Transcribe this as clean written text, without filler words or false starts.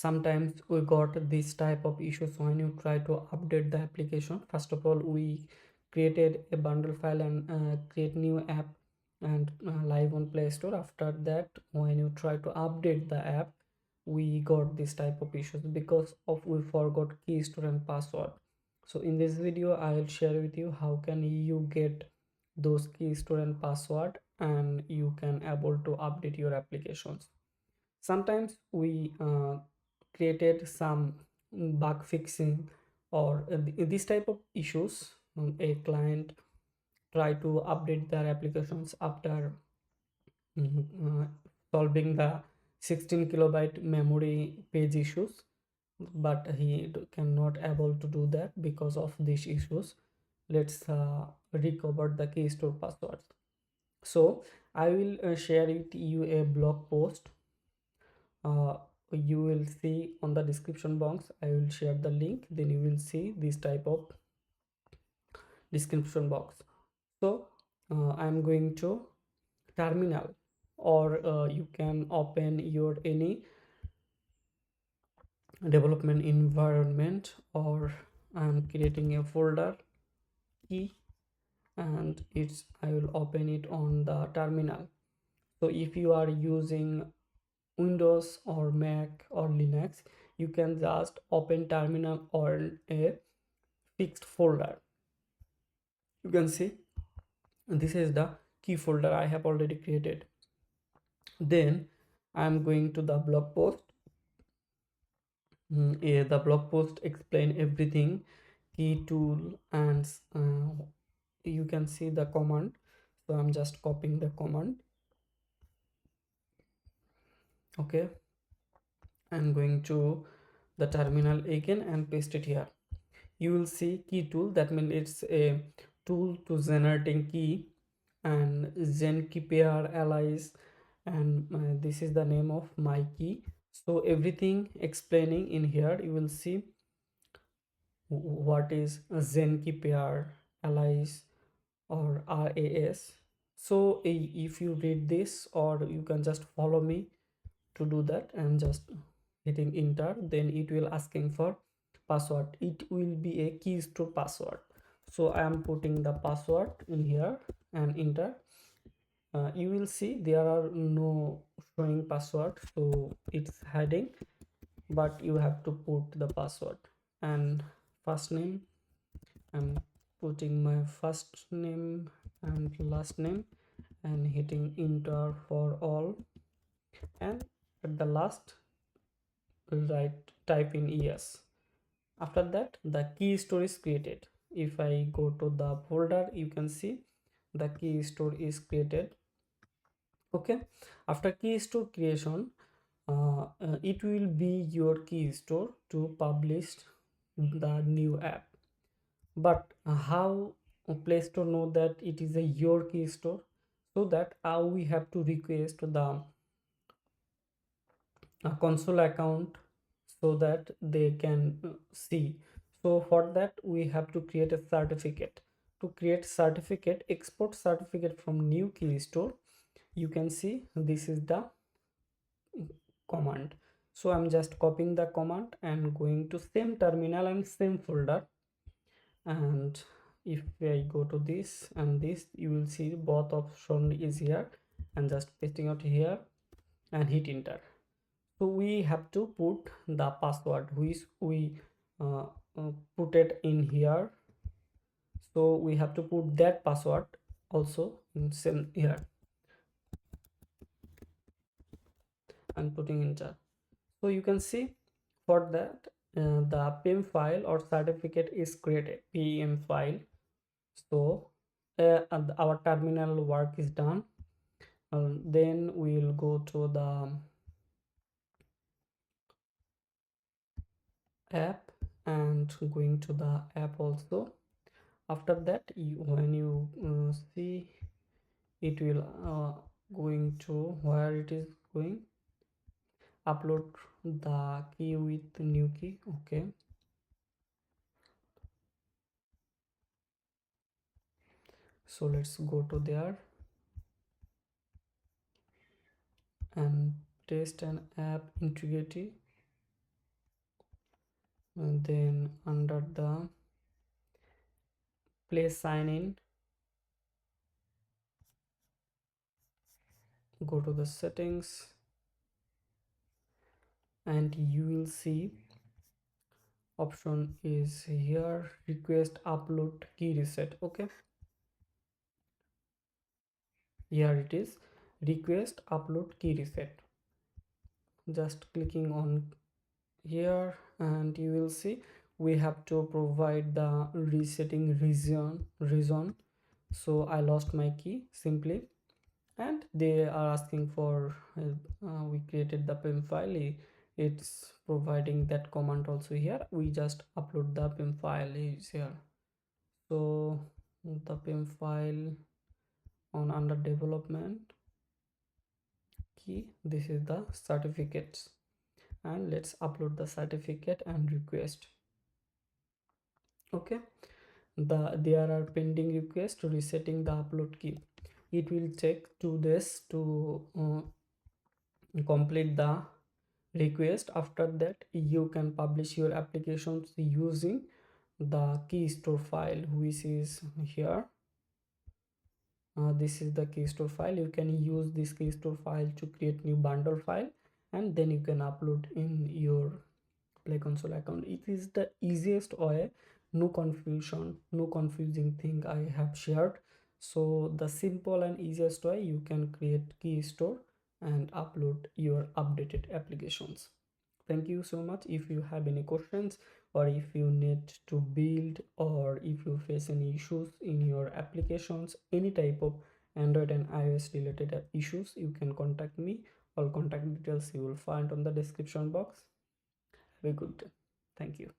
sometimes we got this type of issues when you try to update the application. First of all, we created a bundle file and create new app and live on Play Store. After that, when you try to update the app, we got this type of issues because of we forgot key store and password. So in this video I will share with you how can you get those key store and password and you can able to update your applications. Sometimes we created some bug fixing or this type of issues. A client try to update their applications after uh, solving the 16 kilobyte memory page issues, but he cannot able to do that because of these issues. Let's recover the key store passwords. So I will share with you a blog post. uh, you will see on the description box. I will share the link, then you will see this type of description box. So I'm going to terminal, or you can open your any development environment, or I'm creating a folder key, and it's I will open it on the terminal. So if you are using Windows or Mac or Linux, you can just open terminal or a fixed folder. You can see this is the key folder I have already created. Then I'm going to the blog post. Yeah, the blog post explain everything, key tool, and you can see the command. So I'm just copying the command. Okay, I'm going to the terminal again and paste it here. You will see key tool, that means it's a tool to generating key, and gen key pair allies, and this is the name of my key. So everything explaining in here. You will see what is a gen key pair allies or RAS. So if you read this, or you can just follow me to do that, and just hitting enter, then it will asking for password. It will be a keys to password. So I am putting the password in here and enter. You will see there are no showing password, so it's hiding, but you have to put the password. And first name, I'm putting my first name and last name and hitting enter for all, and at the last write type in yes. After that, the key store is created. If I go to the folder, you can see the key store is created. Okay, after key store creation, it will be your key store to publish the new app. But how Play Store know that it is a your key store? So that we have to request the console account so that they can see. So for that we have to create a certificate. To create certificate, export certificate from new key store, you can see this is the command. So I'm just copying the command and going to same terminal and same folder, and if I go to this and this, you will see both option is here, and just pasting out here and hit enter. So we have to put the password which we uh, put it in here. So we have to put that password also in same here and putting enter. So you can see for that the PEM file or certificate is created, PEM file. So and our terminal work is done. Then we will go to the app and going to the app also. After that, when you see, it will going to where it is going, upload the key with new key. Okay, so let's go to there and test an app integrity. and then under the place sign in, go to the settings, and you will see option is here, request upload key reset. Okay, here it is, request upload key reset. Just clicking on here, and you will see we have to provide the resetting reason. So I lost my key simply, and they are asking for we created the pem file. It's providing that command also here. We just upload the pem file is here. So the pem file on under development key, this is the certificates, and let's upload the certificate and request. Okay, there are pending requests resetting the upload key. It will take 2 days to complete the request. After that you can publish your applications using the key store file, which is here. This is the key store file. You can use this key store file to create new bundle file, and then you can upload in your play console account. It is the easiest way, no confusion, no confusing thing I have shared. So the simple and easiest way you can create key store and upload your updated applications. Thank you so much. If you have any questions, or if you need to build, or if you face any issues in your applications, any type of Android and iOS related issues, you can contact me. All contact details you will find on the description box. Have a good day. Thank you.